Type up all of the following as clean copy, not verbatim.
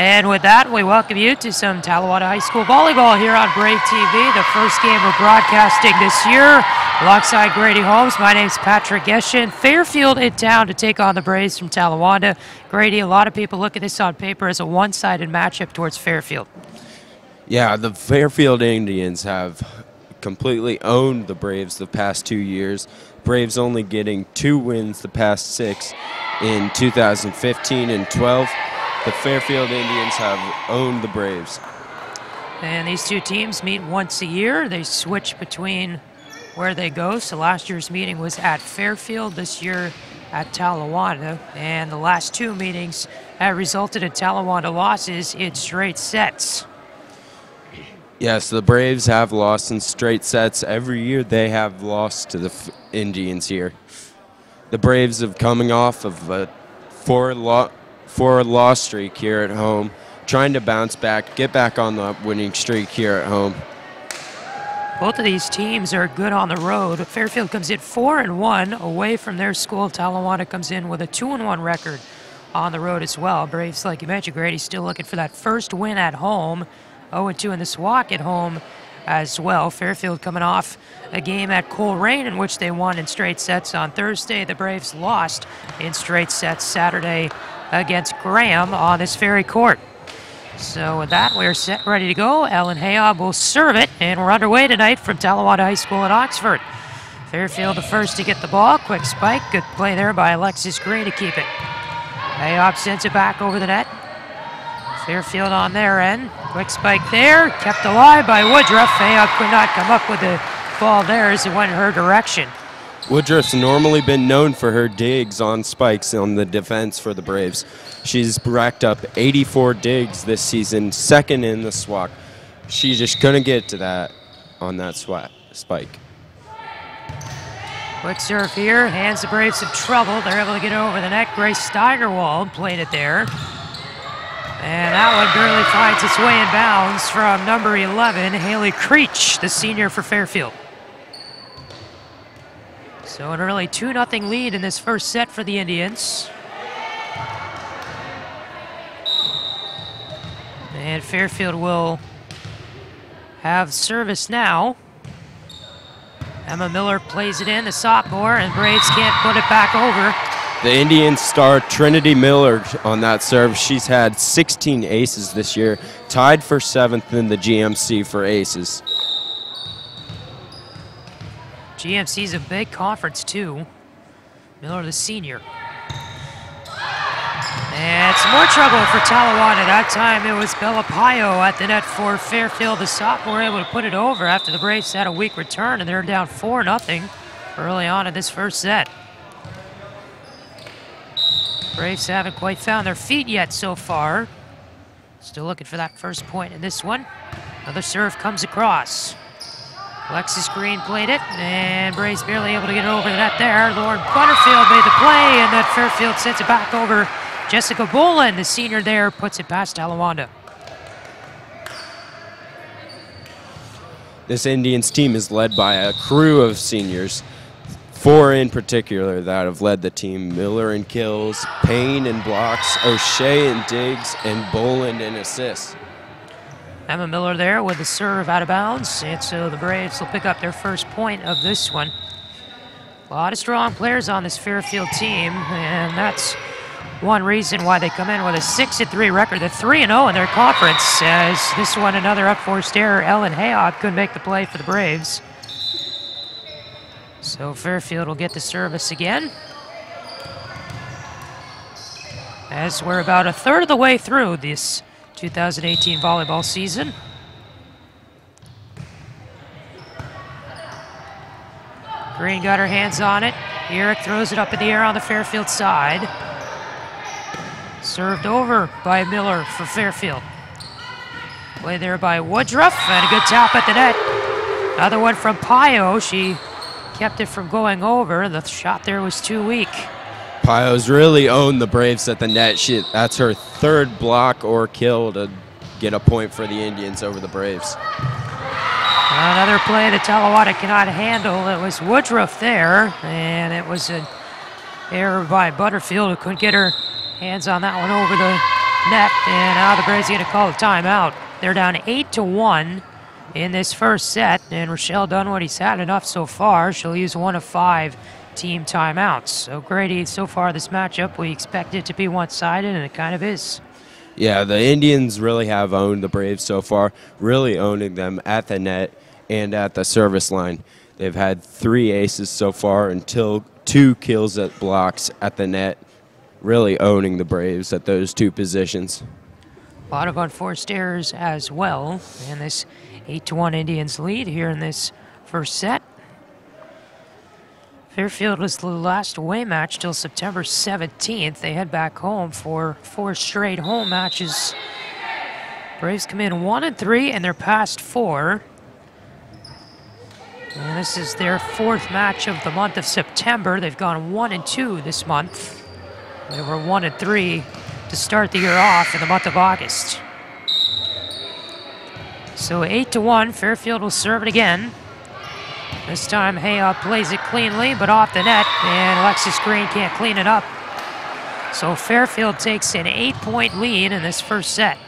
And with that, we welcome you to some Talawanda High School volleyball here on Brave TV, the first game we're broadcasting this year. Alongside Grady Holmes, my name's Patrick Geshin. Fairfield in town to take on the Braves from Talawanda. Grady, a lot of people look at this on paper as a one-sided matchup towards Fairfield. Yeah, the Fairfield Indians have completely owned the Braves the past 2 years. Braves only getting 2 wins the past 6 in 2015 and 12. The Fairfield Indians have owned the Braves. And these two teams meet once a year. They switch between where they go. So last year's meeting was at Fairfield, this year at Talawanda. And the last 2 meetings have resulted in Talawanda losses in straight sets. Yes, the Braves have lost in straight sets. Every year they have lost to the Indians here. The Braves have coming off of a 4-loss streak here at home, trying to bounce back, get back on the winning streak here at home. Both of these teams are good on the road. Fairfield comes in 4-1 away from their school. Talawanda comes in with a 2-1 record on the road as well. Braves, like you mentioned, Grady, still looking for that first win at home. 0-2 in the SWAC at home as well. Fairfield coming off a game at Coleraine in which they won in straight sets on Thursday. The Braves lost in straight sets Saturday against Graham on this very court. So with that, we're set, ready to go. Ellen Hayob will serve it, and we're underway tonight from Talawanda High School in Oxford. Fairfield the first to get the ball. Quick spike. Good play there by Alexis Green to keep it. Hayob sends it back over the net. Fairfield on their end. Quick spike there. Kept alive by Woodruff. Hayob could not come up with the ball there as it went in her direction. Woodruff's normally been known for her digs on spikes on the defense for the Braves. She's racked up 84 digs this season, second in the SWAC. She just couldn't get to that on that spike. Quick serve here, hands the Braves some trouble. They're able to get it over the net. Grace Steigerwald played it there. And that one barely finds its way in bounds from number 11, Haley Creech, the senior for Fairfield. So an early 2-0 lead in this first set for the Indians. And Fairfield will have service now. Emma Miller plays it in, the sophomore, and Braves can't put it back over. The Indians star Trinity Miller on that serve. She's had 16 aces this year, tied for 7th in the GMC for aces. GMC's a big conference too. Miller the senior. And some more trouble for Talawanda. That time it was Bella Payo at the net for Fairfield. The sophomore able to put it over after the Braves had a weak return, and they're down 4-0 early on in this first set. Braves haven't quite found their feet yet so far. Still looking for that first point in this one. Another serve comes across. Alexis Green played it, and Braves barely able to get it over the net there. Lauren Butterfield made the play, and then Fairfield sends it back over. Jessica Boland, the senior there, puts it past Talawanda. This Indians team is led by a crew of seniors. 4 in particular that have led the team: Miller in kills, Payne in blocks, O'Shea in digs, and Boland in assists. Emma Miller there with the serve out of bounds, and so the Braves will pick up their first point of this one. A lot of strong players on this Fairfield team, and that's one reason why they come in with a 6-3 record. They're 3-0 in their conference, as this one another up-forced error. Ellen Hayob couldn't make the play for the Braves. So Fairfield will get the service again. As we're about a third of the way through this 2018 volleyball season. Green got her hands on it. Eric throws it up in the air on the Fairfield side. Served over by Miller for Fairfield. Play there by Woodruff, and a good tap at the net. Another one from Payo. She kept it from going over. The shot there was too weak. Payo's really owned the Braves at the net. That's her 3rd block or kill to get a point for the Indians over the Braves. Another play that Talawanda cannot handle. It was Woodruff there, and it was an error by Butterfield, who couldn't get her hands on that one over the net, and now the Braves are going to call a timeout. They're down 8-1 in this first set, and Rochelle Dunwoody's had enough so far. She'll use 1 of 5 team timeouts. So Grady, so far this matchup, we expect it to be one-sided, and it kind of is. Yeah, the Indians really have owned the Braves so far, really owning them at the net and at the service line. They've had 3 aces so far until 2 kills at blocks at the net, really owning the Braves at those 2 positions. A lot of unforced errors as well, and this 8-1 Indians lead here in this first set. Fairfield was the last away match till September 17th. They head back home for 4 straight home matches. Braves come in 1-3 in their past 4. And this is their 4th match of the month of September. They've gone 1-2 this month. They were 1-3 to start the year off in the month of August. So 8-1, Fairfield will serve it again. This time Hayob plays it cleanly, but off the net, and Alexis Green can't clean it up. So Fairfield takes an 8-point lead in this first set.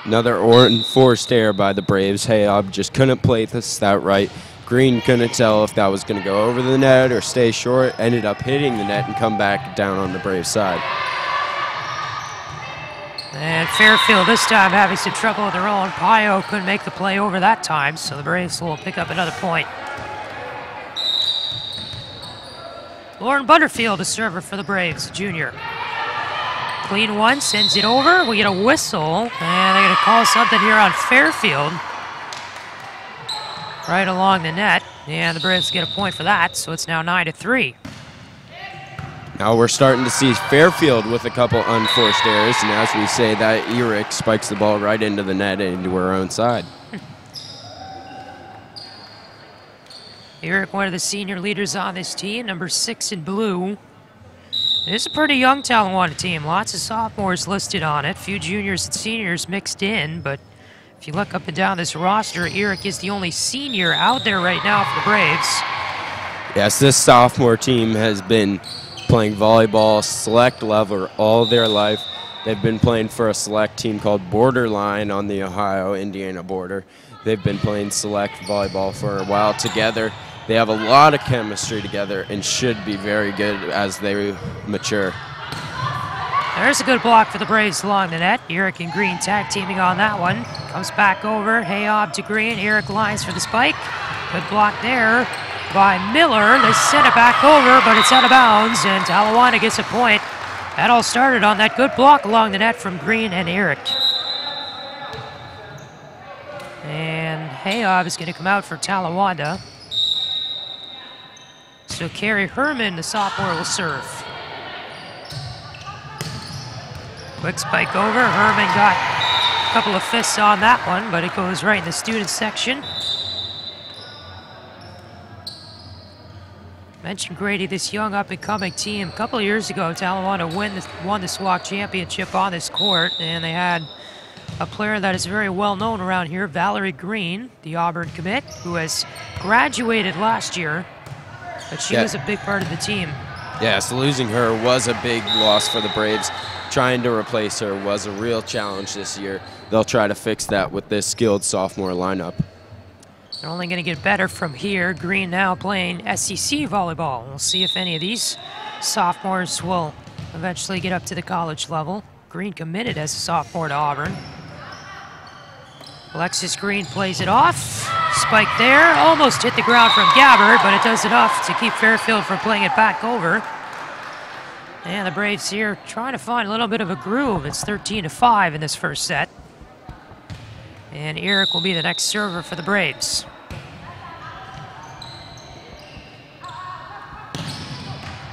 Another unforced error by the Braves. Hayob just couldn't play this out right. Green couldn't tell if that was going to go over the net or stay short. Ended up hitting the net and come back down on the Braves side. And Fairfield this time having some trouble with their own. Pio couldn't make the play over that time, so the Braves will pick up another point. Lauren Butterfield, a server for the Braves, junior. Clean one, sends it over. We get a whistle, and they're going to call something here on Fairfield. Right along the net, and the Braves get a point for that, so it's now 9-3. Now we're starting to see Fairfield with a couple unforced errors, and as we say that, Eric spikes the ball right into the net and into her own side. Eric, one of the senior leaders on this team, number 6 in blue. It's a pretty young Talawanda team. Lots of sophomores listed on it. Few juniors and seniors mixed in, but if you look up and down this roster, Eric is the only senior out there right now for the Braves. Yes, this sophomore team has been playing volleyball select level all their life. They've been playing for a select team called Borderline on the Ohio-Indiana border. They've been playing select volleyball for a while together. They have a lot of chemistry together and should be very good as they mature. There's a good block for the Braves along the net. Eric and Green tag teaming on that one. Comes back over, Hayob to Green. Eric lines for the spike. Good block there by Miller. They send it back over, but it's out of bounds, and Talawanda gets a point. That all started on that good block along the net from Green and Eric. And Hayob is going to come out for Talawanda. So Carrie Herman, the sophomore, will serve. Quick spike over. Herman got a couple of fists on that one, but it goes right in the student section. Mentioned Grady, this young up-and-coming team. A couple of years ago, Talawanda won the SWAC championship on this court, and they had a player that is very well known around here, Valerie Green, the Auburn commit, who has graduated last year, but she was a big part of the team. Yes, losing her was a big loss for the Braves. Trying to replace her was a real challenge this year. They'll try to fix that with this skilled sophomore lineup. They're only going to get better from here. Green now playing SEC volleyball. We'll see if any of these sophomores will eventually get up to the college level. Green committed as a sophomore to Auburn. Alexis Green plays it off. Spike there. Almost hit the ground from Gabbard, but it does enough to keep Fairfield from playing it back over. And the Braves here trying to find a little bit of a groove. It's 13-5 in this first set. And Eric will be the next server for the Braves.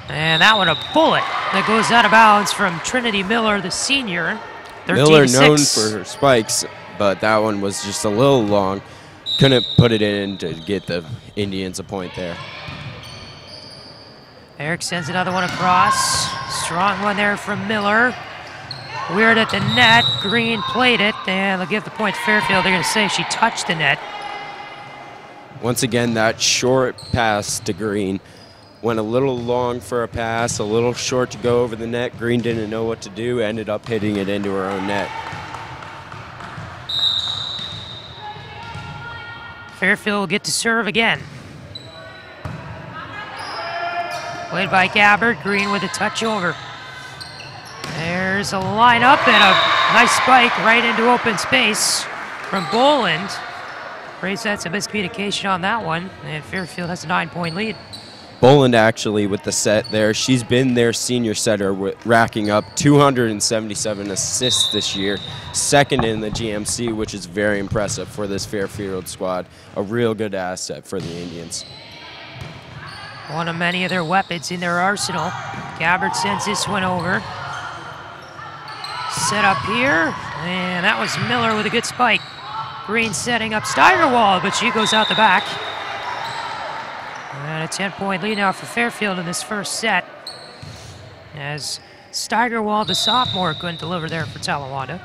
And that one a bullet that goes out of bounds from Trinity Miller, the senior. Miller known for her spikes, but that one was just a little long. Couldn't put it in to get the Indians a point there. Eric sends another one across. Strong one there from Miller. Weird at the net. Green played it, and they'll give the point to Fairfield. They're going to say she touched the net. Once again, that short pass to Green went a little long for a pass, a little short to go over the net. Green didn't know what to do, ended up hitting it into her own net. Fairfield will get to serve again. Played by Gabbard. Green with a touch over. There's a lineup and a nice spike right into open space from Boland. Braves had some miscommunication on that one, and Fairfield has a 9-point lead. Boland actually with the set there. She's been their senior setter, racking up 277 assists this year. Second in the GMC, which is very impressive for this Fairfield squad. A real good asset for the Indians. One of many of their weapons in their arsenal. Gabbard sends this one over. Set up here, and that was Miller with a good spike. Green setting up Steigerwald, but she goes out the back. And a 10-point lead now for Fairfield in this first set, as Steigerwald, the sophomore, couldn't deliver there for Talawanda.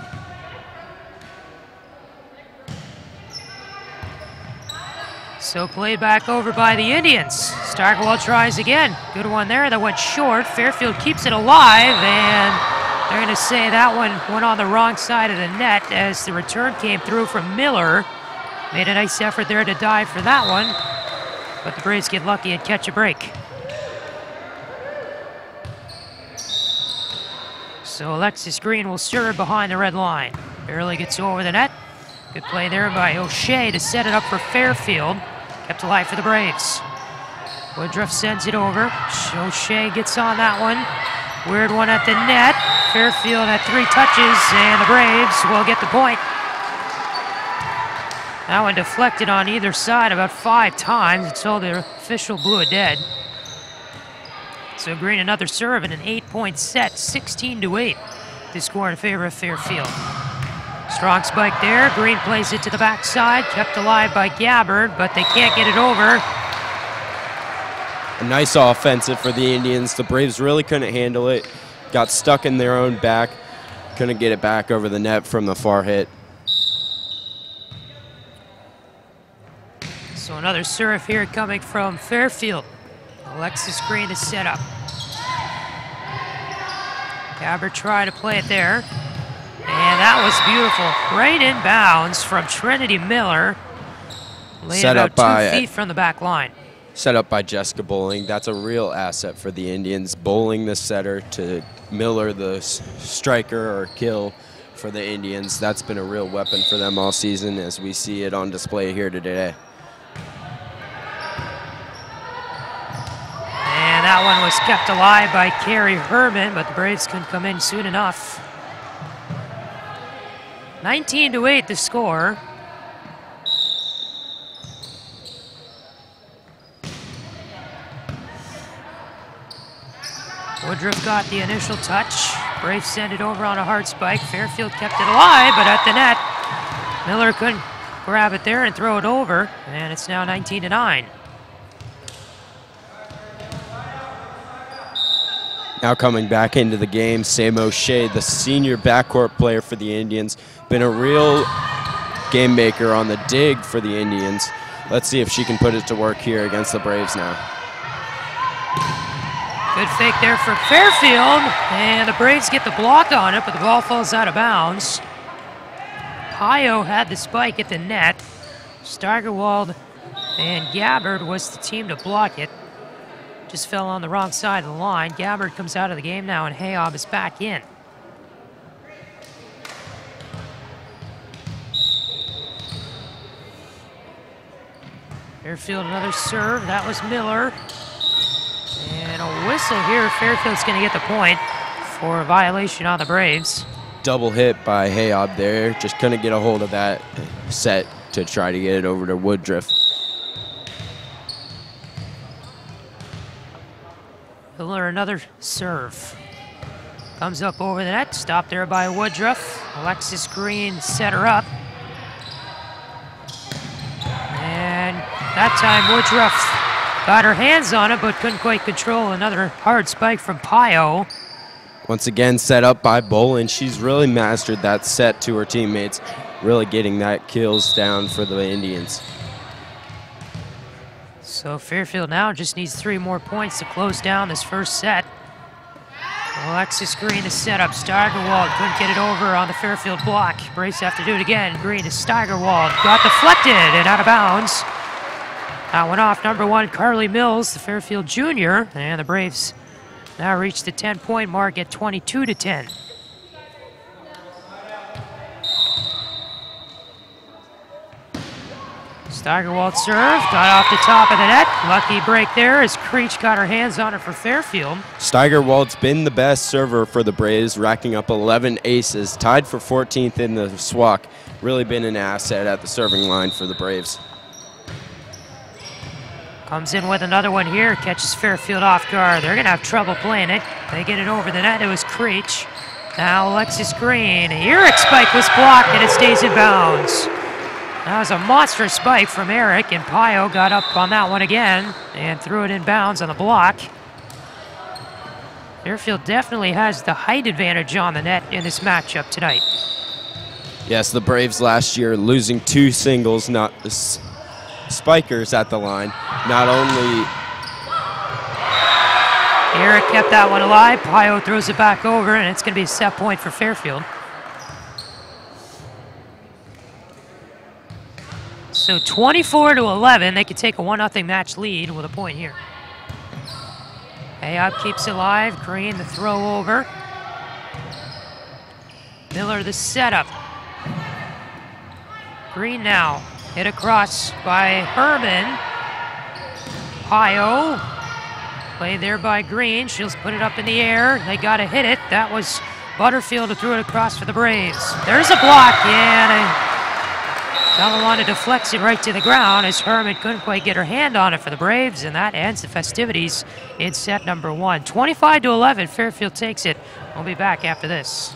So played back over by the Indians. Steigerwald tries again. Good one there that went short. Fairfield keeps it alive, and They're going to say that one went on the wrong side of the net as the return came through from Miller. Made a nice effort there to dive for that one, but the Braves get lucky and catch a break. So Alexis Green will serve behind the red line. Barely gets over the net. Good play there by O'Shea to set it up for Fairfield. Kept alive for the Braves. Woodruff sends it over. O'Shea gets on that one. Weird one at the net. Fairfield had 3 touches, and the Braves will get the point. That one deflected on either side about 5 times until the official blew it dead. So Green another serve and an 8-point set, 16-8 to score in favor of Fairfield. Strong spike there. Green plays it to the backside, kept alive by Gabbard, but they can't get it over. A nice offensive for the Indians. The Braves really couldn't handle it. Got stuck in their own back. Couldn't get it back over the net from the far hit. So another serve here coming from Fairfield. Alexis Green to set up. Gabbard tried to play it there. And that was beautiful. Right in bounds from Trinity Miller. Laid about 2 feet from the back line. Set up by Jessica Bowling. That's a real asset for the Indians. Bowling the setter to Miller, the striker or kill for the Indians. That's been a real weapon for them all season, as we see it on display here today. And that one was kept alive by Carrie Herman, but the Braves couldn't come in soon enough. 19-8 the score. Woodruff got the initial touch. Braves send it over on a hard spike. Fairfield kept it alive, but at the net, Miller couldn't grab it there and throw it over, and it's now 19-9. Now coming back into the game, Sam O'Shea, the senior backcourt player for the Indians, been a real game maker on the dig for the Indians. Let's see if she can put it to work here against the Braves now. Good fake there for Fairfield, and the Braves get the block on it, but the ball falls out of bounds. Pio had the spike at the net. Steigerwald and Gabbard was the team to block it. Just fell on the wrong side of the line. Gabbard comes out of the game now, and Hayob is back in. Fairfield another serve. That was Miller. And a whistle here. Fairfield's going to get the point for a violation on the Braves. Double hit by Hayob there. Just couldn't get a hold of that set to try to get it over to Woodruff. Miller another serve. Comes up over the net. Stopped there by Woodruff. Alexis Green set her up. And that time Woodruff got her hands on it, but couldn't quite control. Another hard spike from Pio. Once again, set up by Bolin. She's really mastered that set to her teammates, really getting that kills down for the Indians. So Fairfield now just needs 3 more points to close down this first set. Alexis Green to set up. Steigerwald couldn't get it over on the Fairfield block. Braves have to do it again. Green to Steigerwald. Got deflected and out of bounds. That went off number 1, Carly Mills, the Fairfield junior, and the Braves now reach the 10-point mark at 22-10. Steigerwald serve, got off the top of the net. Lucky break there as Creech got her hands on it for Fairfield. Steigerwald's been the best server for the Braves, racking up 11 aces, tied for 14th in the SWAC. Really been an asset at the serving line for the Braves. Comes in with another one here, catches Fairfield off guard. They're going to have trouble playing it. They get it over the net. It was Creech. Now Alexis Green. Eric spike was blocked and it stays in bounds. That was a monstrous spike from Eric, and Pio got up on that one again and threw it in bounds on the block. Fairfield definitely has the height advantage on the net in this matchup tonight. Yes, the Braves last year losing 2 singles, not spikers at the line. Not only Eric kept that one alive. Pio throws it back over, and it's going to be a set point for Fairfield. So 24-11, they could take a 1-0 match lead with a point here. Ayab keeps it alive. Green the throw over. Miller the setup. Green now hit across by Herman. Pio played there by Green. She'll put it up in the air. They got to hit it. That was Butterfield who threw it across for the Braves. There's a block. Yeah. Talawanda deflects it right to the ground as Herman couldn't quite get her hand on it for the Braves, and that ends the festivities in set number 1. 25-11, Fairfield takes it. We'll be back after this.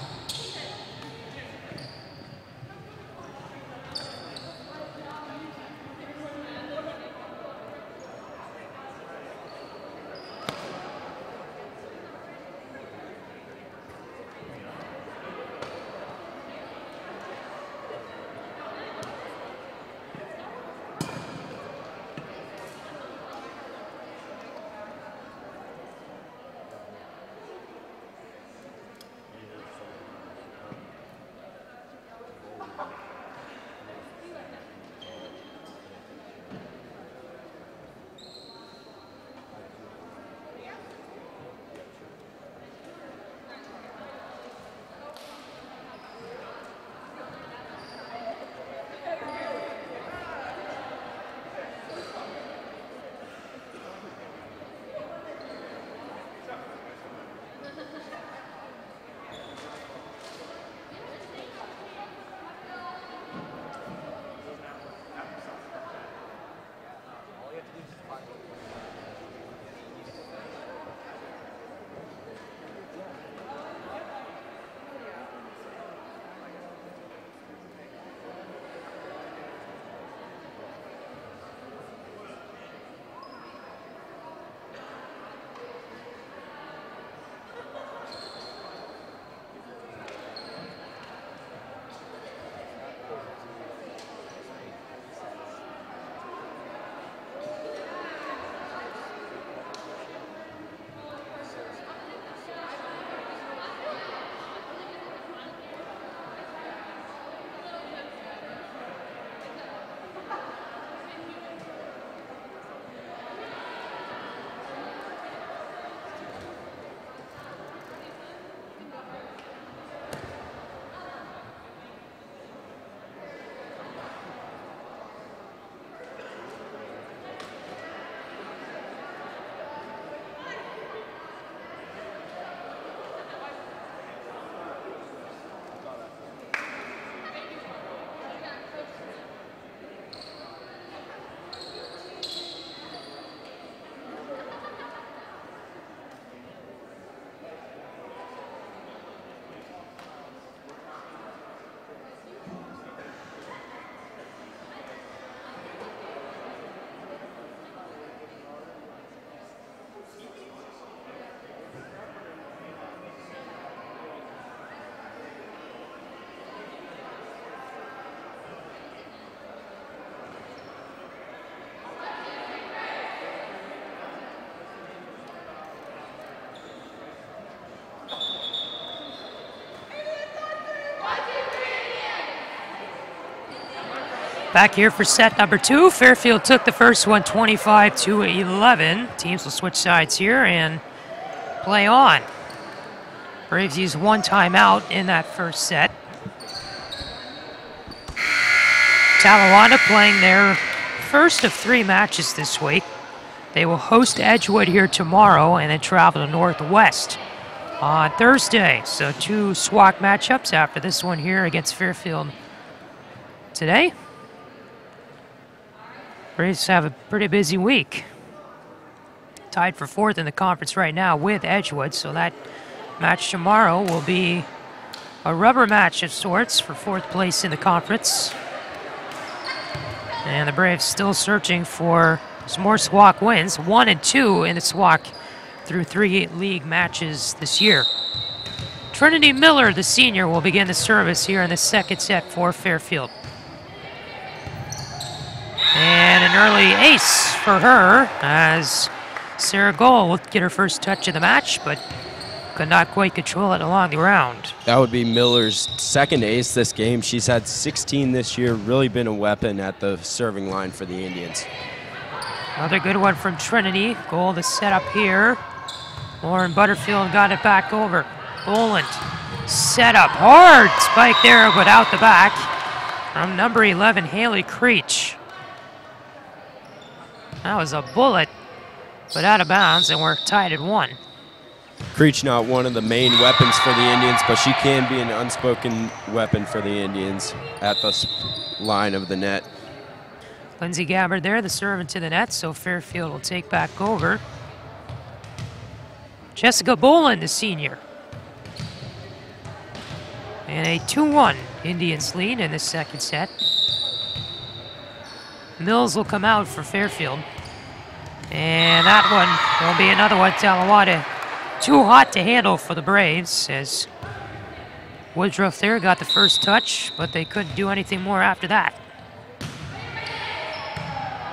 Back here for set number 2. Fairfield took the first one 25-11. Teams will switch sides here and play on. Braves used one timeout in that first set. Talawanda playing their first of 3 matches this week. They will host Edgewood here tomorrow and then travel to Northwest on Thursday. So 2 SWAC matchups after this one here against Fairfield today. Braves have a pretty busy week. Tied for 4th in the conference right now with Edgewood, so that match tomorrow will be a rubber match of sorts for 4th place in the conference. And the Braves still searching for some more SWAC wins, 1 and 2 in the SWAC through 3 league matches this year. Trinity Miller, the senior, will begin the service here in the second set for Fairfield. And an early ace for her as Sarah Goal will get her first touch of the match, but could not quite control it along the round. That would be Miller's second ace this game. She's had 16 this year, really been a weapon at the serving line for the Indians. Another good one from Trinity. Goal to set up here. Lauren Butterfield got it back over. Boland set up. Hard spike there, but out the back from number 11, Haley Creech. That was a bullet, but out of bounds, and we're tied at 1. Creech not one of the main weapons for the Indians, but she can be an unspoken weapon for the Indians at the line of the net. Lindsay Gabbard there, the serve into the net, so Fairfield will take back over. Jessica Boland, the senior. And a 2-1 Indians lead in the second set. Mills will come out for Fairfield. And that one will be another one, Talawanda. Too hot to handle for the Braves, as Woodruff there got the first touch, but they couldn't do anything more after that.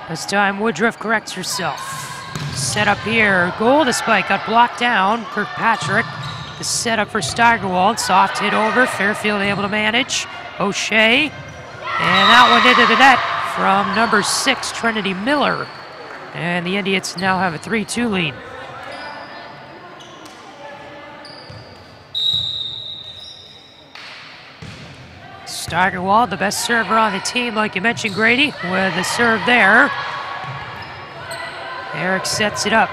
This time Woodruff corrects herself. Set up here, goal to spike, got blocked down. Kirkpatrick, the setup for Steigerwald, soft hit over, Fairfield able to manage. O'Shea, and that one into the net from number 6, Trinity Miller. And the Indians now have a 3-2 lead. Steigerwald, the best server on the team, like you mentioned, Grady, with the serve there. Eric sets it up.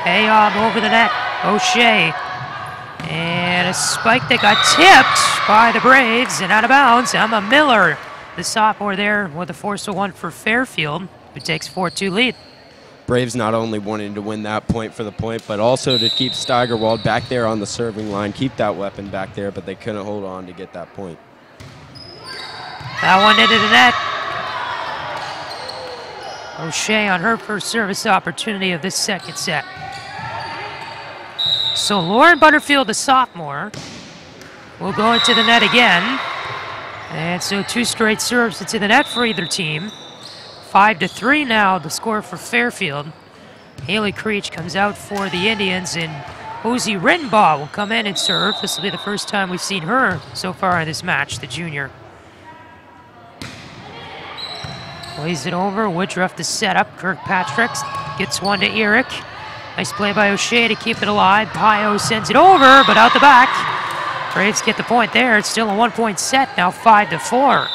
Ayob over the net. O'Shea. And a spike that got tipped by the Braves and out of bounds. Emma Miller, the sophomore there, with a forceful one for Fairfield, who takes 4-2 lead. Braves not only wanting to win that point for the point, but also to keep Steigerwald back there on the serving line, keep that weapon back there, but they couldn't hold on to get that point. That one into the net. O'Shea on her first service opportunity of this second set. So Lauren Butterfield, the sophomore, will go into the net again. And so 2 straight serves into the net for either team. 5-3 now, the score for Fairfield. Haley Creech comes out for the Indians, and Hosey Rittenbaugh will come in and serve. This will be the first time we've seen her so far in this match, the junior. Plays it over, Woodruff the setup. Kirkpatrick gets one to Eric. Nice play by O'Shea to keep it alive. Pio sends it over, but out the back. Braves get the point there. It's still a 1-point set, now 5-4.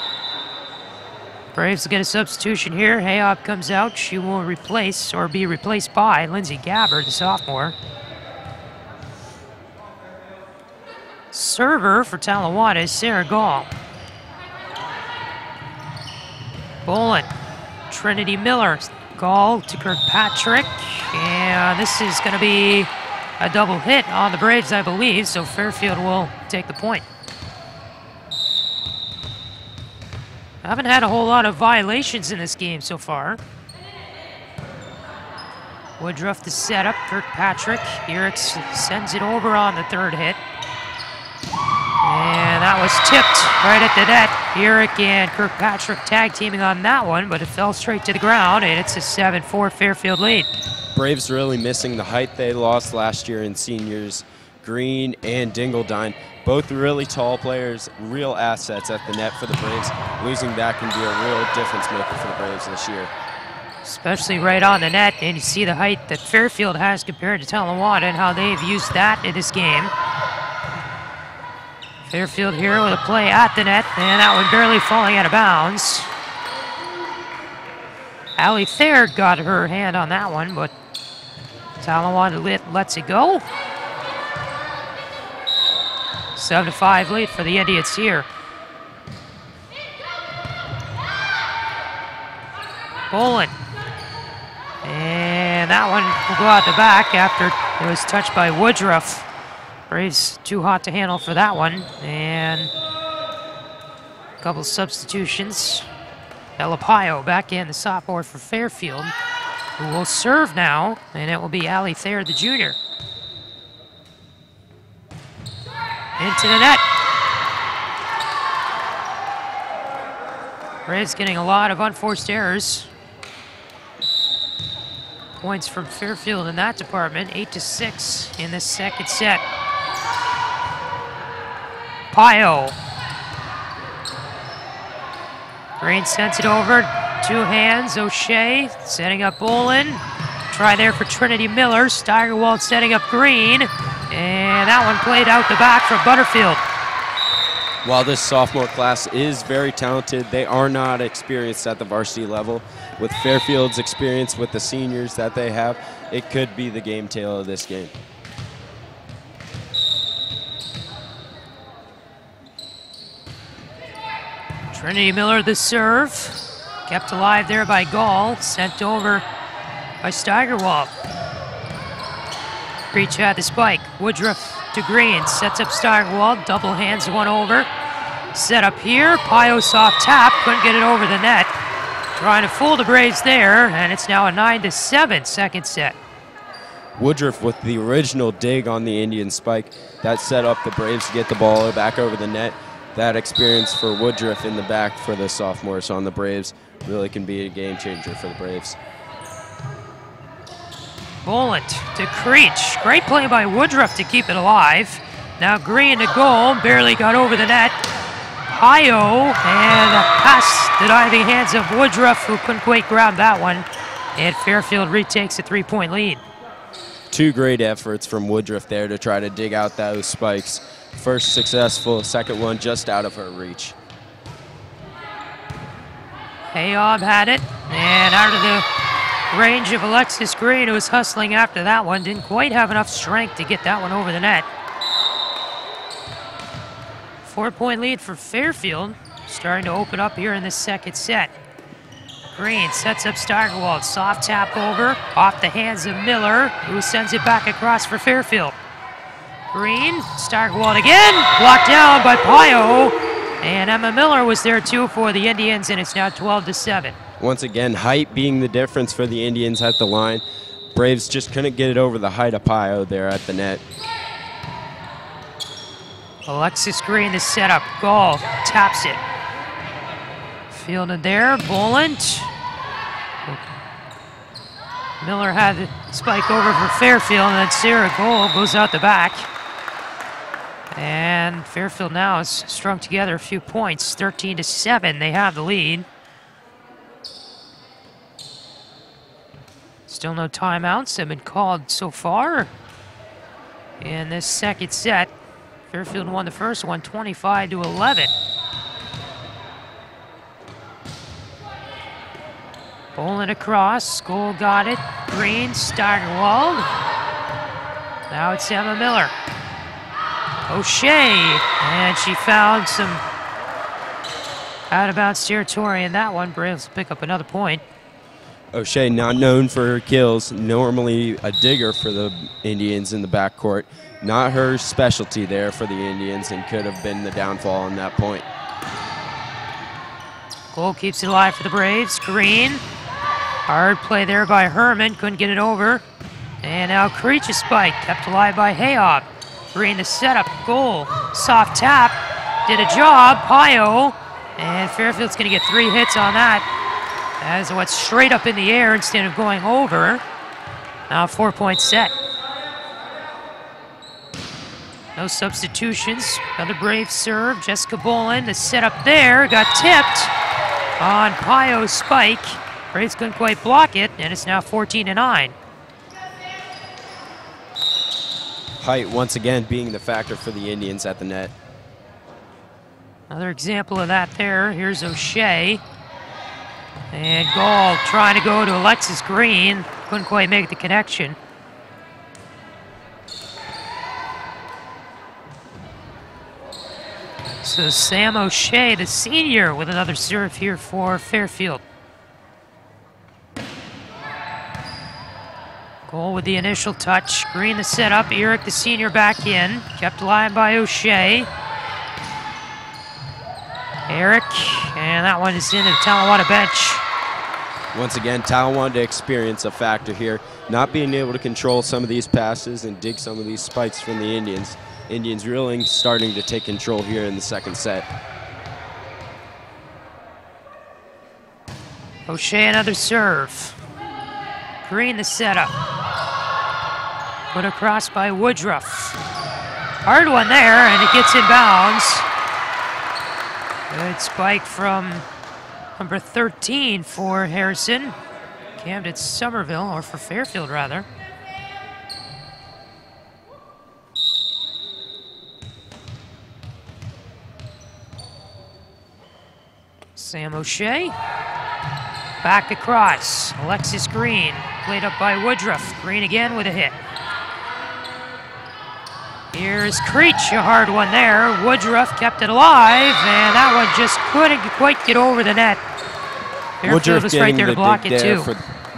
Braves will get a substitution here. Hayop comes out. She will replace, or be replaced by, Lindsay Gabbard, the sophomore. Server for Talawanda is Sarah Gall. Boland, Trinity Miller, Gall to Kirkpatrick, and this is going to be a double hit on the Braves, I believe, so Fairfield will take the point. I haven't had a whole lot of violations in this game so far. Woodruff the setup, Kirkpatrick, Eric sends it over on the third hit. And that was tipped right at the net. Eric and Kirkpatrick tag teaming on that one, but it fell straight to the ground, and it's a 7-4 Fairfield lead. Braves really missing the height they lost last year in seniors. Green and Dingledine, both really tall players, real assets at the net for the Braves. Losing that can be a real difference maker for the Braves this year. Especially right on the net, and you see the height that Fairfield has compared to Talawanda and how they've used that in this game. Fairfield here with a play at the net, and that one barely falling out of bounds. Allie Thayer got her hand on that one, but Talawanda lets it go. 7-5 lead for the Indians here. Boland. And that one will go out the back after it was touched by Woodruff. Braves too hot to handle for that one, and a couple substitutions. Ella Pio back in, the sophomore for Fairfield, who will serve now, and it will be Allie Thayer, the junior. Into the net. Braves getting a lot of unforced errors. points from Fairfield in that department, 8-6 in the second set. Pio. Green sends it over, two hands, O'Shea setting up Bolin. Try there for Trinity Miller, Steigerwald setting up Green, and that one played out the back for Butterfield. While this sophomore class is very talented, they are not experienced at the varsity level. With Fairfield's experience with the seniors that they have, it could be the game tail of this game. Trinity Miller the serve, kept alive there by Gall, sent over by Steigerwald. Breach had the spike, Woodruff to Green, sets up Steigerwald, double hands one over. Set up here, Pio soft tap, couldn't get it over the net. Trying to fool the Braves there, and it's now a 9-7 second set. Woodruff with the original dig on the Indian spike. That set up the Braves to get the ball back over the net. That experience for Woodruff in the back for the sophomores on the Braves really can be a game changer for the Braves. Boland to Creech. Great play by Woodruff to keep it alive. Now Green to goal, barely got over the net. Pio, and a pass to the diving hands of Woodruff, who couldn't quite grab that one. And Fairfield retakes a 3-point lead. Two great efforts from Woodruff there to try to dig out those spikes. First successful, second one just out of her reach. Hayob had it, and out of the range of Alexis Green, who was hustling after that one. Didn't quite have enough strength to get that one over the net. 4-point lead for Fairfield, starting to open up here in the second set. Green sets up Steigerwald, soft tap over, off the hands of Miller, who sends it back across for Fairfield. Green, Steigerwald again, blocked down by Pio, and Emma Miller was there too for the Indians, and it's now 12-7. Once again, height being the difference for the Indians at the line. Braves just couldn't get it over the height of Pio there at the net. Alexis Green, the setup, Gall taps it. Fielded there, Boland. Miller had the spike over for Fairfield, and then Sarah Gall goes out the back. And Fairfield now has strung together a few points, 13-7, they have the lead. Still no timeouts have been called so far in this second set. Fairfield won the first one, 25-11. Boland across, Skoll got it. Green, Steigerwald. Now it's Emma Miller. O'Shea, and she found some out-of-bounds territory in that one. Braves pick up another point. O'Shea, not known for her kills, normally a digger for the Indians in the backcourt. Not her specialty there for the Indians, and could have been the downfall on that point. Goal keeps it alive for the Braves. Green, hard play there by Herman, couldn't get it over. And now Creech's spike, kept alive by Hayob. Green the setup, goal, soft tap, did a job, Pio, and Fairfield's gonna get 3 hits on that. As it went straight up in the air instead of going over. Now 4-point set. No substitutions. Another Brave serve. Jessica Boland, the setup there, got tipped on Pio's spike. Braves couldn't quite block it, and it's now 14-9. Height once again being the factor for the Indians at the net. Another example of that there. Here's O'Shea. And Gall trying to go to Alexis Green. Couldn't quite make the connection. So Sam O'Shea, the senior, with another serve here for Fairfield. Goal with the initial touch. Green the setup. Eric, the senior, back in. Kept alive by O'Shea. Eric, and that one is into the Talawanda bench. Once again, Talawanda experience a factor here. Not being able to control some of these passes and dig some of these spikes from the Indians. Indians really starting to take control here in the second set. O'Shea, another serve. Green the setup. Put across by Woodruff. Hard one there, and it gets in bounds. Good spike from number 13 for Harrison. Camden Somerville, or for Fairfield rather. Sam O'Shea. Back across. Alexis Green. Played up by Woodruff. Green again with a hit. Here's Creech, a hard one there. Woodruff kept it alive, and that one just couldn't quite get over the net. Fairfield was right there to block it too.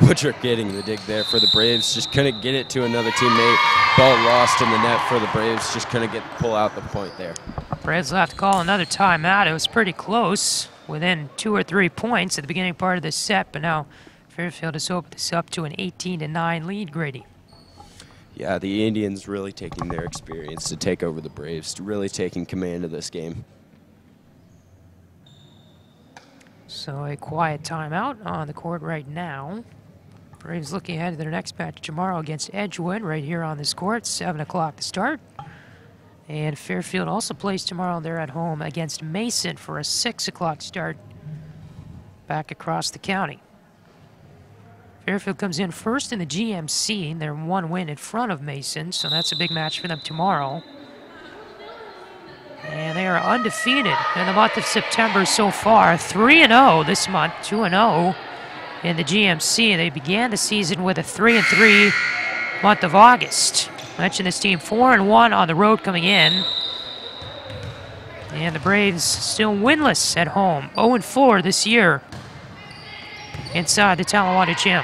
Woodruff getting the dig there for the Braves. Just couldn't get it to another teammate. Ball lost in the net for the Braves. Just couldn't pull out the point there. Braves will have to call another timeout. It was pretty close, within 2 or 3 points at the beginning part of this set, but now Fairfield has opened this up to an 18-9 lead, Grady. Yeah, the Indians really taking their experience to take over the Braves, really taking command of this game. So a quiet timeout on the court right now. Braves looking ahead to their next match tomorrow against Edgewood right here on this court, 7 o'clock to start. And Fairfield also plays tomorrow. They're at home against Mason for a 6 o'clock start back across the county. Fairfield comes in first in the GMC. They're 1 win in front of Mason, so that's a big match for them tomorrow. And they are undefeated in the month of September so far. 3-0 this month, 2-0 in the GMC. They began the season with a 3-3 month of August. I mentioned this team 4-1 on the road coming in. And the Braves still winless at home, 0-4 this year inside the Talawanda gym.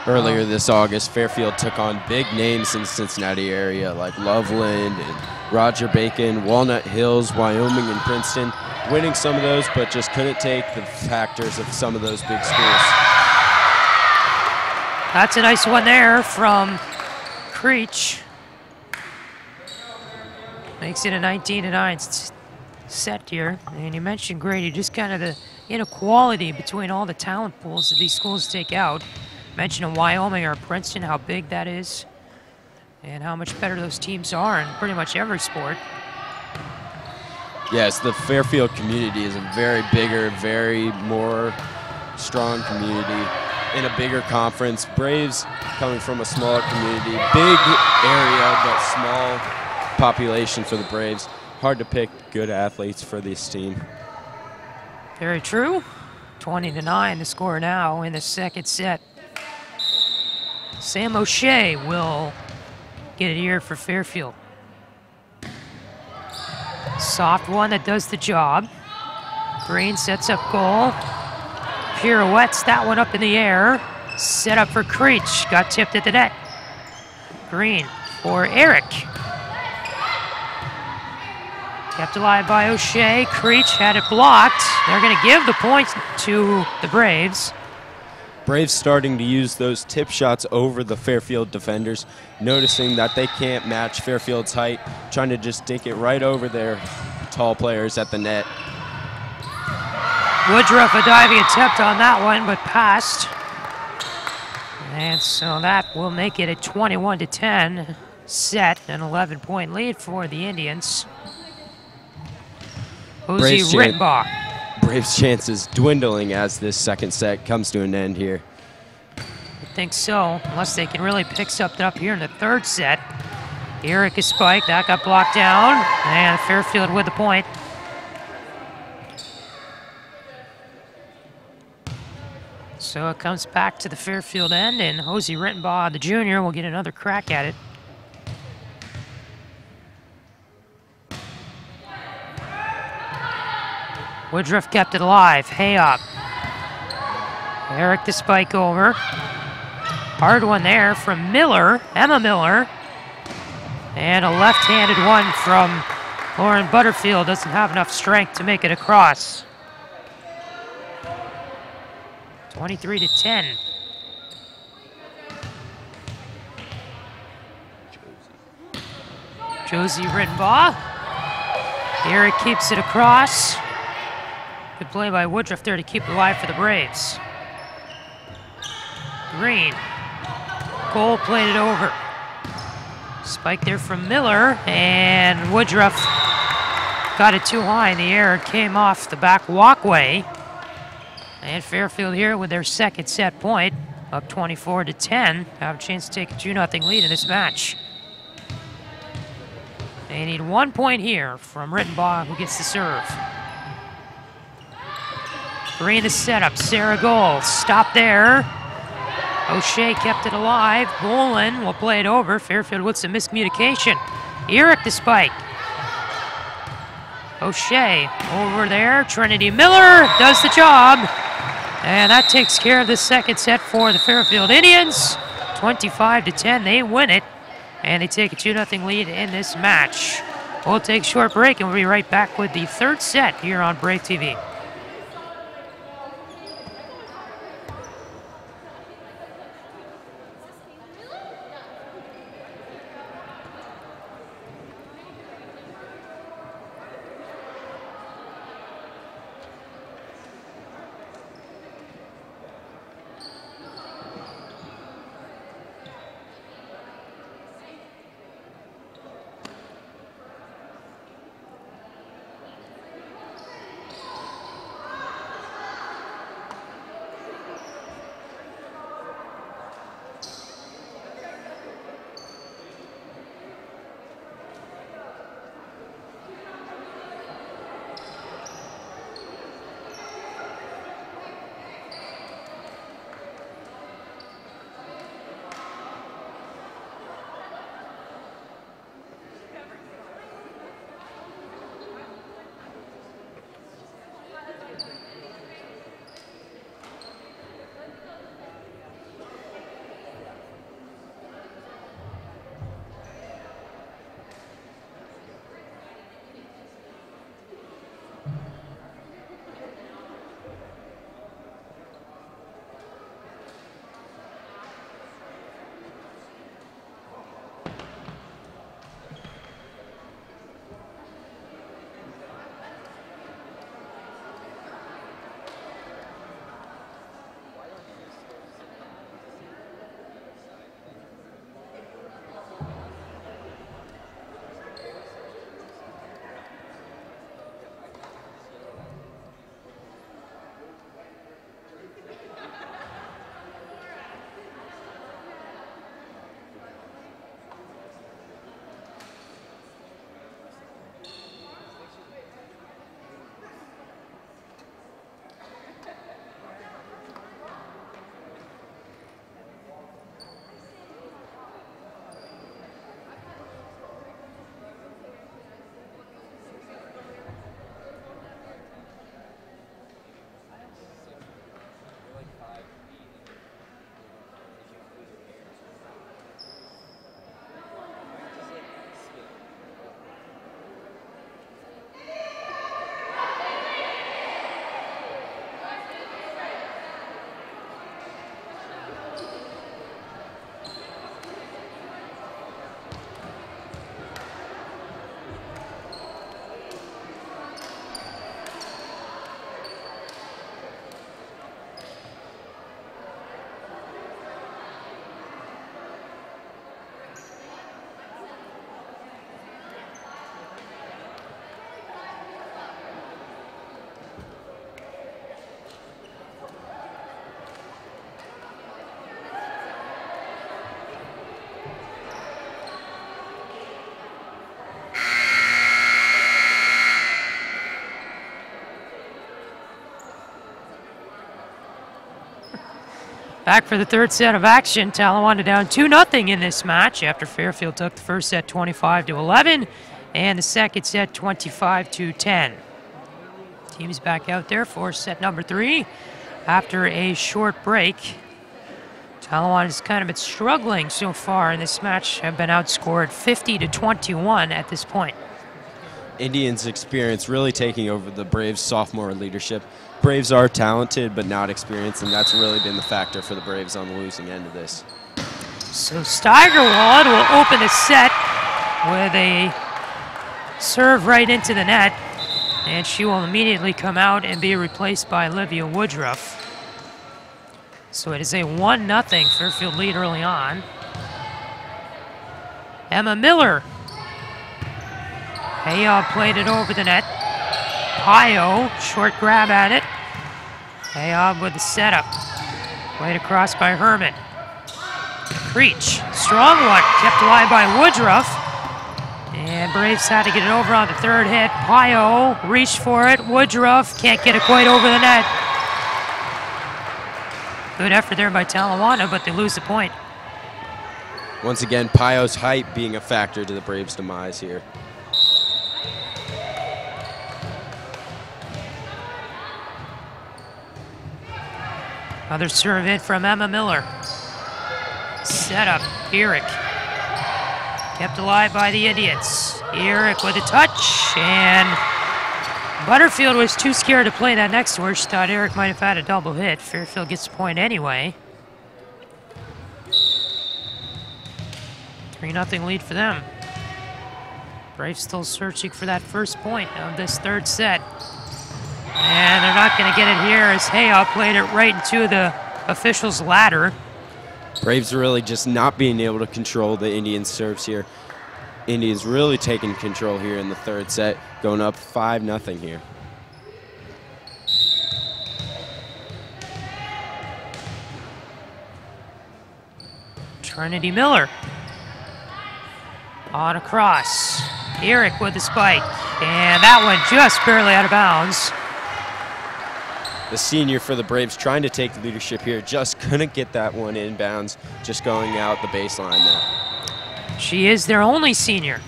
Earlier this August, Fairfield took on big names in the Cincinnati area like Loveland and Roger Bacon, Walnut Hills, Wyoming, and Princeton, winning some of those, but just couldn't take the factors of some of those big schools. That's a nice one there from Creech. Makes it a 19-9 set here. And you mentioned, Grady, just kind of the inequality between all the talent pools that these schools take out. Mentioning Wyoming or Princeton, how big that is, and how much better those teams are in pretty much every sport. Yes, the Fairfield community is a very bigger, very more strong community in a bigger conference. Braves coming from a smaller community, big area but small population for the Braves. Hard to pick good athletes for this team. Very true. 20-9 the score now in the second set. Sam O'Shea will get it here for Fairfield. Soft one that does the job. Green sets up goal. Pirouettes that one up in the air. Set up for Creech. Got tipped at the net. Green for Eric. Kept alive by O'Shea. Creech had it blocked. They're going to give the point to the Braves. Braves starting to use those tip shots over the Fairfield defenders, noticing that they can't match Fairfield's height, trying to just dink it right over their tall players at the net. Woodruff a diving attempt on that one, but passed. And so that will make it a 21-10 set, an 11-point lead for the Indians. Uzi Rittenbach. Braves' chances dwindling as this second set comes to an end here. I think so, unless they can really pick something up here in the third set. Eric is spiked, that got blocked down, and Fairfield with the point. So it comes back to the Fairfield end, and Hosey Rittenbaugh, the junior, will get another crack at it. Woodruff kept it alive. Hay up. Eric the spike over. Hard one there from Miller, Emma Miller. And a left-handed one from Lauren Butterfield. Doesn't have enough strength to make it across. 23-10. Josie Rittenbaugh. Eric keeps it across. Good play by Woodruff there to keep it alive for the Braves. Green. Goal played it over. Spike there from Miller, and Woodruff got it too high in the air. It came off the back walkway. And Fairfield here with their second set point, up 24-10. Have a chance to take a 2-0 lead in this match. They need 1 point here from Rittenbaugh, who gets the serve. Green the setup, Sarah goal, stop there. O'Shea kept it alive. Bolin will play it over. Fairfield with some miscommunication. Eric the spike. O'Shea over there. Trinity Miller does the job. And that takes care of the second set for the Fairfield Indians. 25-10, they win it. And they take a 2-0 lead in this match. We'll take a short break and we'll be right back with the third set here on Break TV. Back for the third set of action. Talawanda down 2-0 in this match after Fairfield took the first set 25-11 and the second set 25-10. Team's back out there for set number 3 after a short break. Talawanda's kind of been struggling so far in this match, have been outscored 50-21 at this point. Indians' experience really taking over the Braves' sophomore leadership. Braves are talented but not experienced, and that's really been the factor for the Braves on the losing end of this. So Steigerwald will open the set with a serve right into the net, and she will immediately come out and be replaced by Olivia Woodruff. So it is a 1-0 Fairfield lead early on. Emma Miller. Hayab played it over the net. Pio, short grab at it. Hayab with the setup. Played across by Herman. Creech, strong one, kept alive by Woodruff. And Braves had to get it over on the third hit. Pio reached for it. Woodruff can't get it quite over the net. Good effort there by Talawanda, but they lose the point. Once again, Pio's height being a factor to the Braves' demise here. Another serve in from Emma Miller. Set up, Eric. Kept alive by the Indians. Eric with a touch, and Butterfield was too scared to play that next to her. She thought Eric might have had a double hit. Fairfield gets the point anyway. 3-0 lead for them. Braves still searching for that first point of this third set. And they're not going to get it here as Hayab played it right into the official's ladder. Braves really just not being able to control the Indians' serves here. Indians really taking control here in the third set, going up 5-0 here. Trinity Miller. On across. Eric with the spike. And that one just barely out of bounds. The senior for the Braves trying to take leadership here, just couldn't get that one inbounds, just going out the baseline there. She is their only senior.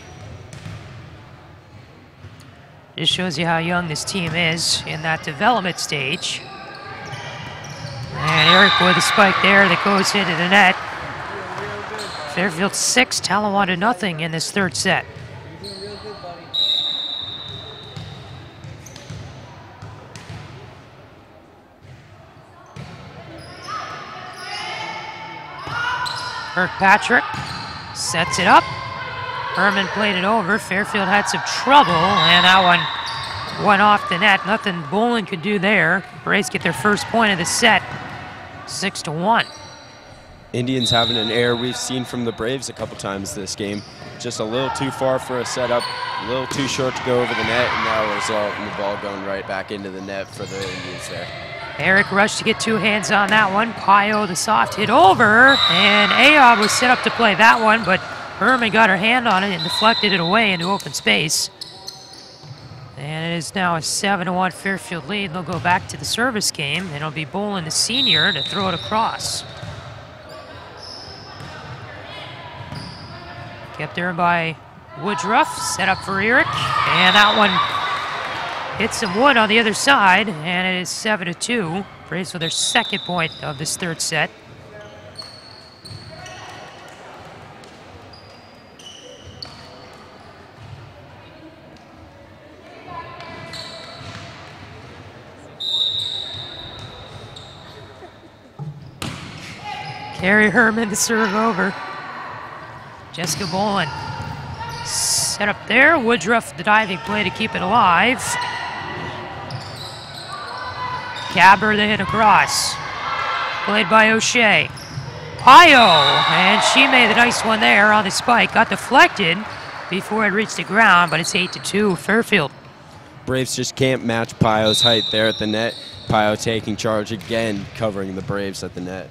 This shows you how young this team is in that development stage. And Eric with a spike there that goes into the net. Fairfield 6, Talawanda 0 in this third set. Kirkpatrick sets it up. Herman played it over. Fairfield had some trouble, and that one went off the net. Nothing Bolin could do there. Braves get their first point of the set, 6-1. Indians having an error we've seen from the Braves a couple times this game. Just a little too far for a setup, a little too short to go over the net, and that will result in the ball going right back into the net for the Indians there. Eric rushed to get two hands on that one. Pio, the soft hit over, and Ayob was set up to play that one, but Herman got her hand on it and deflected it away into open space. And it is now a 7-1 Fairfield lead. They'll go back to the service game, and it'll be Bolin, the senior, to throw it across. Kept there by Woodruff, set up for Eric, and that one hits some wood on the other side, and it is 7-2. Braves with their second point of this third set. Carrie Herman to serve over. Jessica Bolin set up there. Woodruff the diving play to keep it alive. Cabber the hit across. Played by O'Shea. Pio, and she made the nice one there on the spike. Got deflected before it reached the ground, but it's 8-2 Fairfield. Braves just can't match Pio's height there at the net. Pio taking charge again, covering the Braves at the net.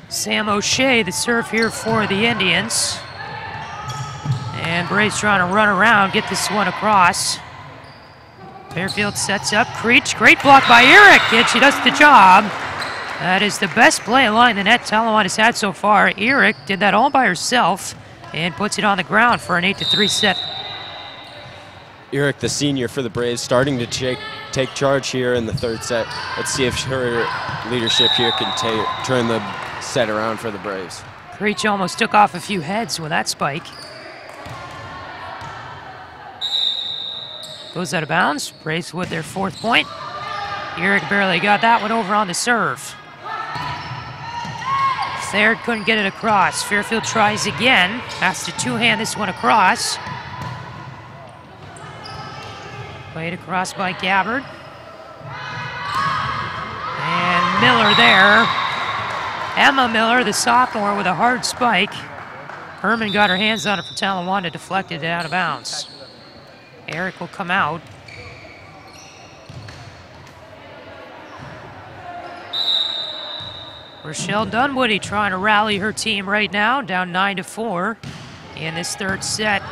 Sam O'Shea, the serve here for the Indians. And Braves trying to run around, get this one across. Fairfield sets up. Creech, great block by Eric, and she does the job. That is the best play along the net Talawanda's had so far. Eric did that all by herself and puts it on the ground for an 8-3 set. Eric, the senior for the Braves, starting to take charge here in the third set. Let's see if her leadership here can turn the set around for the Braves. Creech almost took off a few heads with that spike. Goes out of bounds. Braves with their fourth point. Eric barely got that one over on the serve. Thaird couldn't get it across. Fairfield tries again. Has to two-hand this one across. Played across by Gabbard. And Miller there. Emma Miller, the sophomore, with a hard spike. Herman got her hands on it for Talawanda, deflected it out of bounds. Eric will come out. Rochelle Dunwoody trying to rally her team right now, down 9-4 in this third set.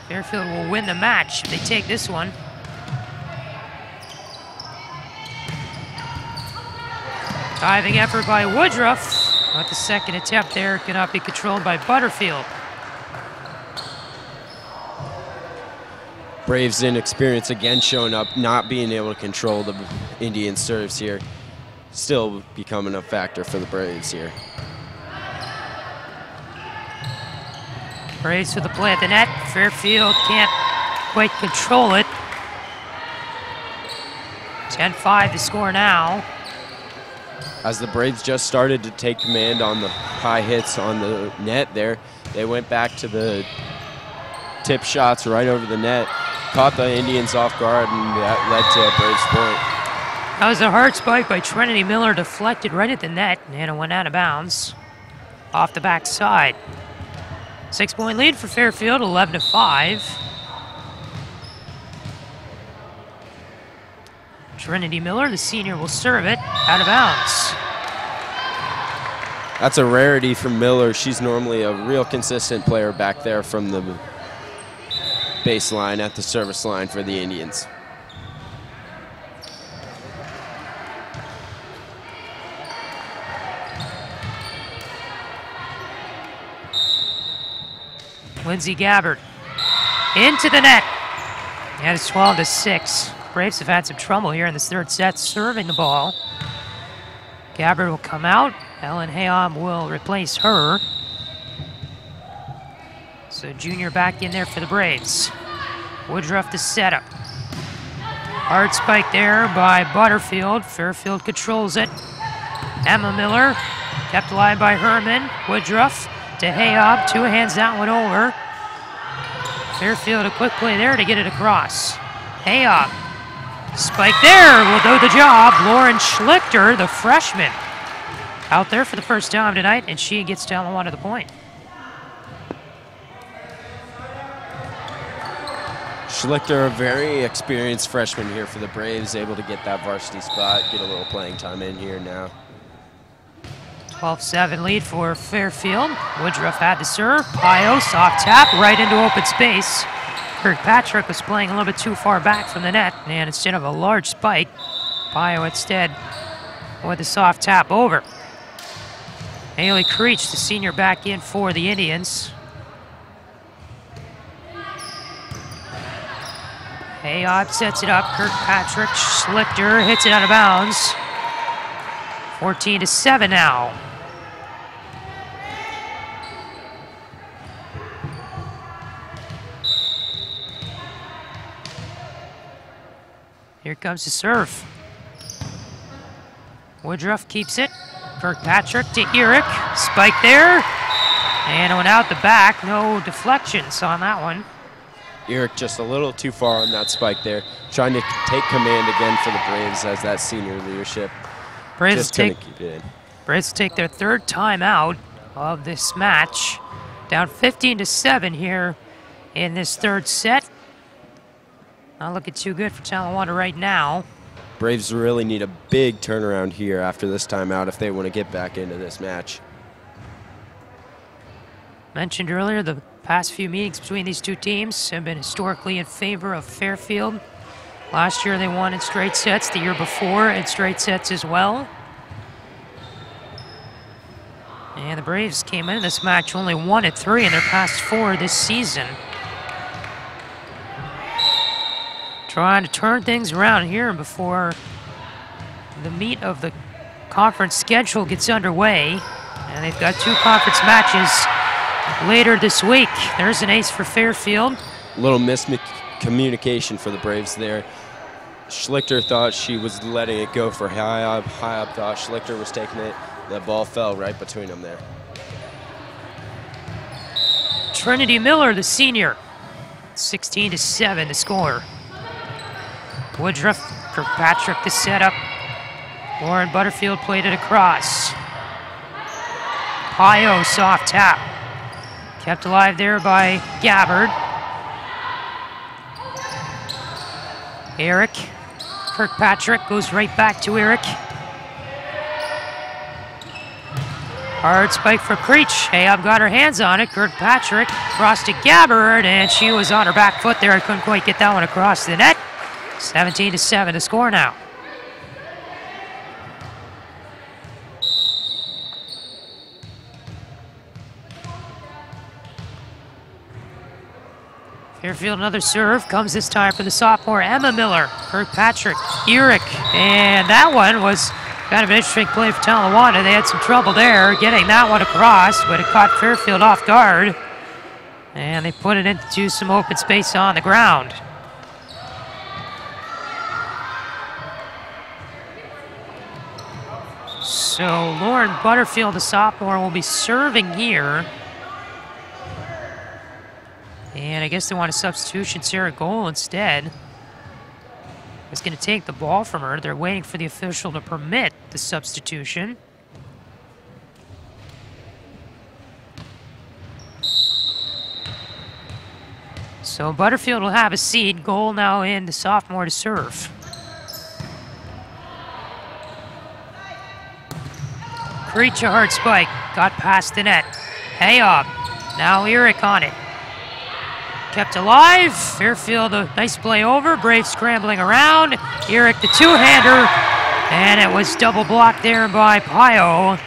Fairfield will win the match if they take this one. Diving effort by Woodruff, but the second attempt there cannot be controlled by Butterfield. Braves' inexperience again showing up, not being able to control the Indian serves here. Still becoming a factor for the Braves here. Braves with the play at the net. Fairfield can't quite control it. 10-5 the score now. As the Braves just started to take command on the high hits on the net there, they went back to the tip shots right over the net, caught the Indians off guard, and that led to a Braves point. That was a hard spike by Trinity Miller, deflected right at the net, and it went out of bounds off the backside. 6-point lead for Fairfield, 11-5. Trinity Miller, the senior, will serve it out of bounds. That's a rarity for Miller. She's normally a real consistent player back there from the baseline at the service line for the Indians. Lindsay Gabbard into the net. And it's 12-6. Braves have had some trouble here in this third set serving the ball. Gabbard will come out. Ellen Hayom will replace her. So junior back in there for the Braves. Woodruff the setup. Hard spike there by Butterfield. Fairfield controls it. Emma Miller kept alive by Herman. Woodruff to Hayom. Two hands that one over. Fairfield a quick play there to get it across. Hayom. Spike there will do the job. Lauren Schlichter, the freshman, out there for the first time tonight, and she gets Talawanda the point. Schlichter, a very experienced freshman here for the Braves, able to get that varsity spot, get a little playing time in here now. 12-7 lead for Fairfield. Woodruff had to serve. Pio, soft tap, right into open space. Kirkpatrick was playing a little bit too far back from the net, and instead of a large spike, Pio instead with a soft tap over. Haley Creech, the senior, back in for the Indians. Hayop sets it up. Kirkpatrick, Schlichter hits it out of bounds. 14-7 now. Here comes the serve. Woodruff keeps it. Kirkpatrick to Eric. Spike there. And it went out the back. No deflections on that one. Eric just a little too far on that spike there. Trying to take command again for the Braves as that senior leadership. Braves just couldn't keep it in. Braves take their third time out of this match. Down 15-7 here in this third set. Not looking too good for Talawanda right now. Braves really need a big turnaround here after this timeout if they want to get back into this match. Mentioned earlier, the past few meetings between these two teams have been historically in favor of Fairfield. Last year they won in straight sets, the year before in straight sets as well. And the Braves came in this match only 1-3 in their past 4 this season. Trying to turn things around here before the meat of the conference schedule gets underway. And they've got 2 conference matches later this week. There's an ace for Fairfield. Little miscommunication for the Braves there. Schlichter thought she was letting it go for Hayab. Hayab thought Schlichter was taking it. The ball fell right between them there. Trinity Miller, the senior. 16-7 to score. Woodruff, Kirkpatrick the setup. Lauren Butterfield played it across. Pio, soft tap. Kept alive there by Gabbard. Eric. Kirkpatrick goes right back to Eric. Hard spike for Creech. Hayab got her hands on it. Kirkpatrick crossed to Gabbard, and she was on her back foot there. I couldn't quite get that one across the net. 17-7 to score now. Fairfield, another serve. Comes this time for the sophomore, Emma Miller. Kirkpatrick, Eric, and that one was kind of an interesting play for Talawanda. They had some trouble there getting that one across, but it caught Fairfield off guard. And they put it into some open space on the ground. So Lauren Butterfield, the sophomore, will be serving here. And I guess they want a substitution, Sarah Goal instead. Is going to take the ball from her. They're waiting for the official to permit the substitution. So Butterfield will have a seat. Goal now in the sophomore to serve. Creech, a hard spike. Got past the net. Hayab. Now Eric on it. Kept alive. Fairfield, a nice play over. Brave scrambling around. Eric, the two-hander. And it was double blocked there by Pio.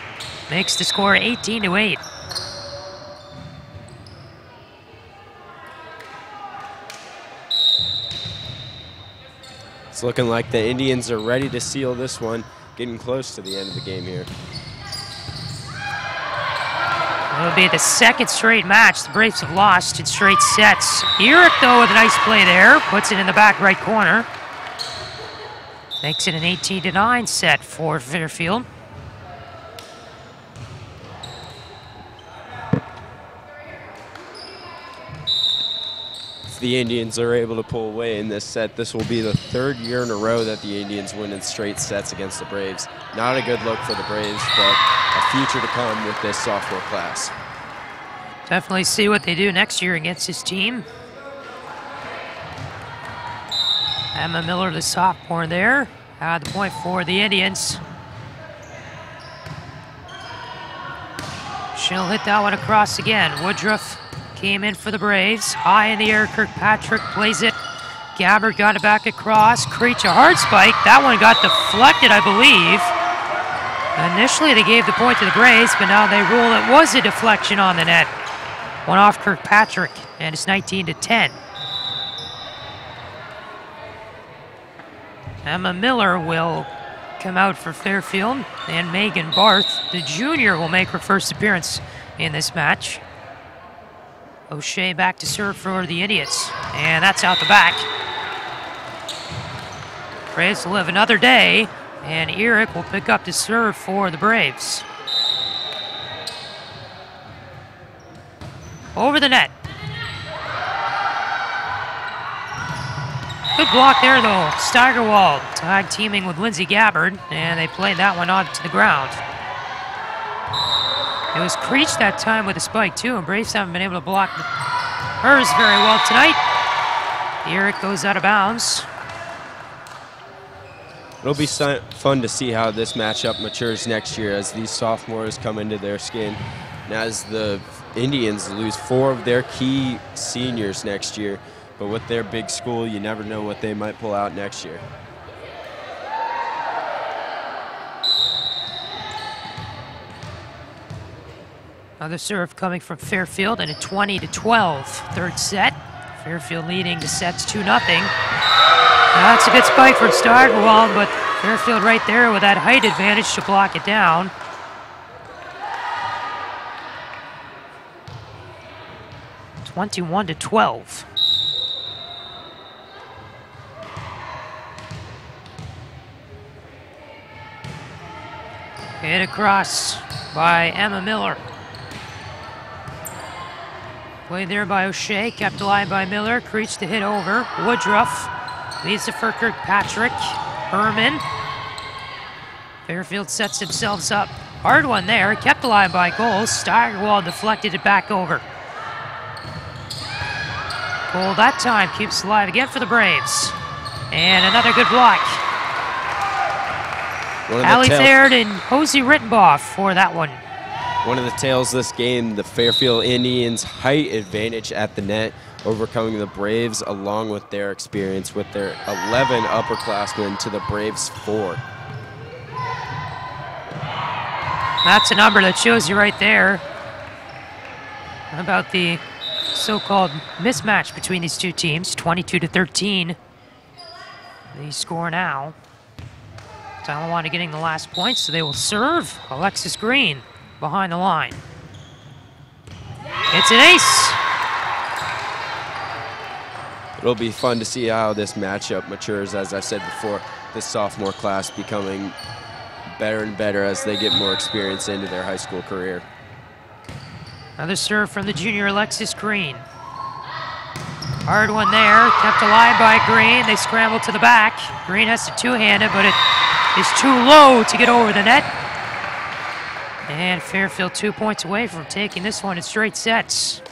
Makes the score 18-8. It's looking like the Indians are ready to seal this one. Getting close to the end of the game here. It'll be the second straight match the Braves have lost in straight sets. Eric, though, with a nice play there. Puts it in the back right corner. Makes it an 18-9 set for Fairfield. If the Indians are able to pull away in this set, this will be the third year in a row that the Indians win in straight sets against the Braves. Not a good look for the Braves, but a future to come with this sophomore class. Definitely see what they do next year against this team. Emma Miller, the sophomore there. The point for the Indians. She'll hit that one across again. Woodruff came in for the Braves. High in the air, Kirkpatrick plays it. Gabbard got it back across. Creech, a hard spike. That one got deflected, I believe. Initially, they gave the point to the Braves, but now they rule it was a deflection on the net. One off Kirkpatrick, and it's 19-10. Emma Miller will come out for Fairfield, and Megan Barth, the junior, will make her first appearance in this match. O'Shea back to serve for the Idiots, and that's out the back. Braves will live another day, and Eric will pick up the serve for the Braves. Over the net. Good block there, though. Steigerwald tag teaming with Lindsay Gabbard, and they played that one onto the ground. It was Creech that time with a spike, too, and Braves haven't been able to block hers very well tonight. Eric goes out of bounds. It'll be fun to see how this matchup matures next year as these sophomores come into their skin. And as the Indians lose 4 of their key seniors next year, but with their big school, you never know what they might pull out next year. Another serve coming from Fairfield, and a 20-12 third set. Fairfield leading the sets 2-0. That's a good spike from Steigerwald, but Fairfield right there with that height advantage to block it down. (21-12). Hit across by Emma Miller. Played there by O'Shea, kept alive by Miller. Creech to hit over. Woodruff leads to for Kirkpatrick. Herman. Fairfield sets themselves up. Hard one there, kept alive by goals. Steigerwald deflected it back over. Goal that time keeps alive again for the Braves. And another good block. Ali Thaird and Hosey Rittenboff for that one. One of the tales of this game, the Fairfield Indians' height advantage at the net, overcoming the Braves along with their experience with their 11 upperclassmen to the Braves' 4. That's a number that shows you right there about the so-called mismatch between these two teams, 22-13. They score now. Talawanda getting the last point, so they will serve. Alexis Green behind the line. It's an ace. It'll be fun to see how this matchup matures. As I said before, this sophomore class becoming better and better as they get more experience into their high school career. Another serve from the junior Alexis Green. Hard one there, kept alive by Green. They scramble to the back. Green has to two-hand it, but it is too low to get over the net. And Fairfield 2 points away from taking this one in straight sets.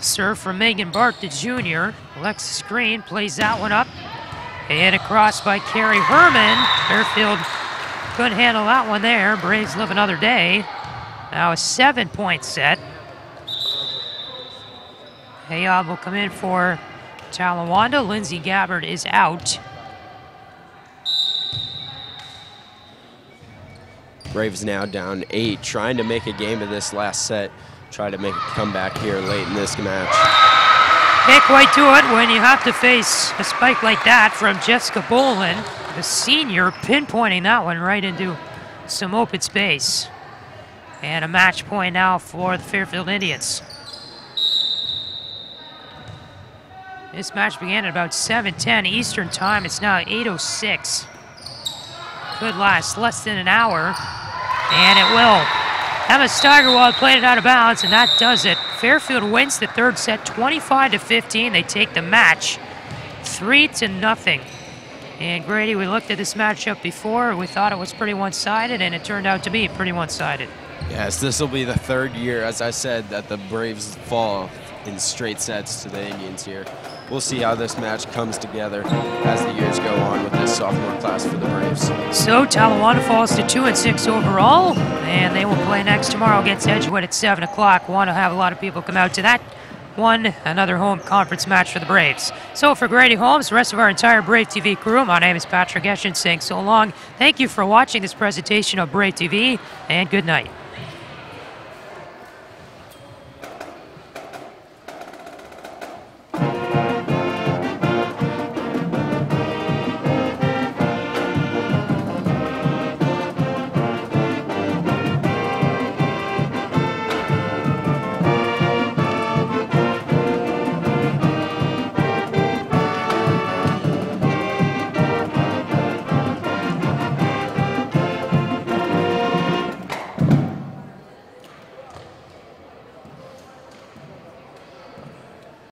Serve from Megan Bart, the junior. Alexis Green plays that one up. And across by Carrie Herman. Fairfield couldn't handle that one there. Braves live another day. Now a 7-point set. Hayob will come in for Talawanda. Lindsay Gabbard is out. Braves now down 8, trying to make a game of this last set. Try to make a comeback here late in this match. Can't quite do it when you have to face a spike like that from Jessica Bolin, the senior, pinpointing that one right into some open space. And a match point now for the Fairfield Indians. This match began at about 7:10 Eastern time. It's now 8:06. Could last less than an hour, and it will. Emma Steigerwald played it out of bounds, and that does it. Fairfield wins the third set 25-15. They take the match 3-0. And Grady, we looked at this matchup before. We thought it was pretty one-sided, and it turned out to be pretty one-sided. Yes, this will be the third year, as I said, that the Braves fall in straight sets to the Indians here. We'll see how this match comes together as the years go on with this sophomore class for the Braves. So Talawanda falls to 2-6 overall, and they will play next tomorrow against Edgewood at 7 o'clock. Want to have a lot of people come out to that one, another home conference match for the Braves. So for Grady Holmes, the rest of our entire Brave TV crew, my name is Patrick Eschen saying so long. Thank you for watching this presentation of Brave TV, and good night.